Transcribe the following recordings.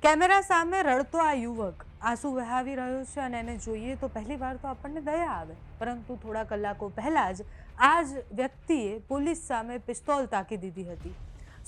Camera સામે રડતો આ યુવક આંસુ વહાવી રહ્યો છે અને એને જોઈએ તો પહેલી વાર તો આપણને દયા આવે, પરંતુ થોડા કલાકો પહેલા જ આ જ વ્યક્તિએ પોલીસ સામે પિસ્તોલ તાકી દીધી હતી।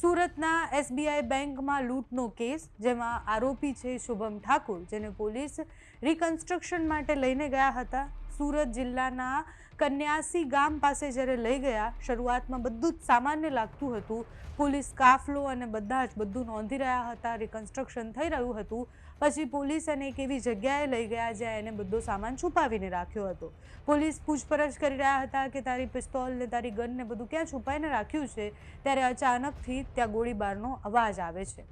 સુરતના એસબીઆઈ બેંકમાં લૂંટનો કેસ, જેમાં આરોપી છે શુભમ ઠાકુર, જેને પોલીસ રિકન્સ્ટ્રક્શન માટે લઈને ગયા હતા। સુરત જિલ્લાના કન્યાસી ગામ પાસે જ્યારે લઈ ગયા, શરૂઆતમાં બધું જ સામાન્ય લાગતું હતું। પોલીસ કાફલો અને બધા જ બધું નોંધી રહ્યા હતા, રિકન્સ્ટ્રક્શન થઈ રહ્યું હતું। પછી પોલીસ એને એક એવી જગ્યાએ લઈ ગયા જ્યાં એને બધો સામાન છુપાવીને રાખ્યો હતો। પોલીસ પૂછપરછ કરી રહ્યા હતા કે તારી પિસ્તોલ ને તારી ગન ને બધું ક્યાં છુપાઈને રાખ્યું છે, ત્યારે અચાનકથી ત્યાં ગોળીબારનો અવાજ આવે છે।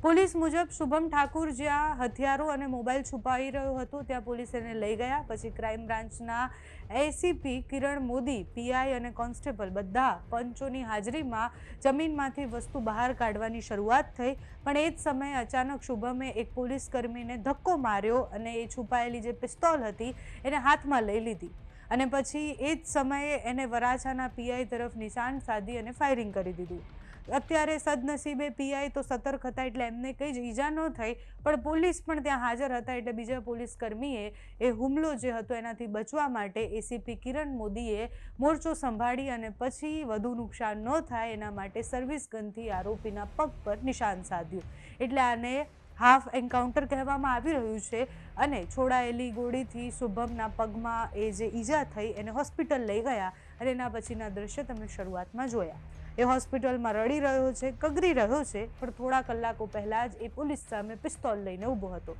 પોલીસ મુજબ શુભમ ઠાકુર જ્યાં હથિયારો અને મોબાઈલ છુપાવી રહ્યો હતો ત્યાં પોલીસ એને લઈ ગયા। પછી ક્રાઇમ બ્રાન્ચના એસીપી કિરણ મોદી, પીઆઈ અને કોન્સ્ટેબલ બધા પંચોની હાજરીમાં જમીનમાંથી વસ્તુ બહાર કાઢવાની શરૂઆત થઈ, પણ એ જ સમયે અચાનક શુભમે એક પોલીસ કર્મીને ધક્કો માર્યો અને એ છુપાયેલી જે પિસ્તોલ હતી એને હાથમાં લઈ લીધી અને પછી એ જ સમયે એને વરાછાના પીઆઈ તરફ નિશાન સાધી અને ફાયરિંગ કરી દીધું। અત્યારે સદનસીબે પીઆઈ તો સતર્ક હતા એટલે એમને કંઈ જ ઈજા ન થઈ, પણ પોલીસ પણ ત્યાં હાજર હતા એટલે બીજા પોલીસ કર્મીએ એ હુમલો જે હતો એનાથી બચવા માટે એસીપી કિરણ મોદીએ મોરચો સંભાળી અને પછી વધુ નુકસાન ન થાય એના માટે સર્વિસ ગનથી આરોપીના પગ પર નિશાન સાધ્યું। એટલે આને હાફ એન્કાઉન્ટર કહેવામાં આવી રહ્યું છે અને છોડાયેલી ગોળીથી શુભમના પગમાં એ જે ઈજા થઈ એને હોસ્પિટલ લઈ ગયા અને એના પછીના દ્રશ્ય તમે શરૂઆતમાં જોયા। એ હોસ્પિટલમાં રડી રહ્યો છે, કગરી રહ્યો છે, પણ થોડા કલાકો પહેલાં જ એ પોલીસ સામે પિસ્તોલ લઈને ઊભો હતો।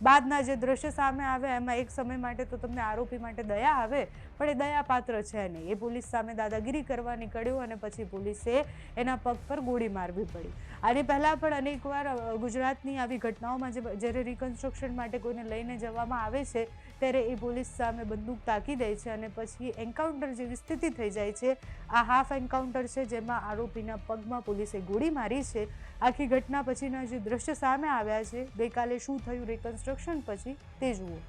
બાદના જે દ્રશ્ય સામે આવ્યા એમાં એક સમય માટે તો તમને આરોપી માટે દયા આવે, પણ એ દયાપાત્ર છે નહીં। એ પોલીસ સામે દાદાગીરી કરવા નીકળ્યો અને પછી પોલીસે એના પગ પર ગોળી મારવી પડી। આની પહેલાં પણ અનેકવાર ગુજરાતની આવી ઘટનાઓમાં જ્યારે રિકન્સ્ટ્રક્શન માટે કોઈને લઈને જવામાં આવે છે ત્યારે એ પોલીસ સામે બંદૂક તાકી દે છે અને પછી એન્કાઉન્ટર જેવી સ્થિતિ થઈ જાય છે। આ હાફ એન્કાઉન્ટર છે જેમાં આરોપીના પગમાં પોલીસે ગોળી મારી છે। આખી ઘટના પછીના જે દ્રશ્ય સામે આવ્યા છે, ગઈકાલે શું થયું રિકન્સ્ટ્રક્શન પછી તે જુઓ।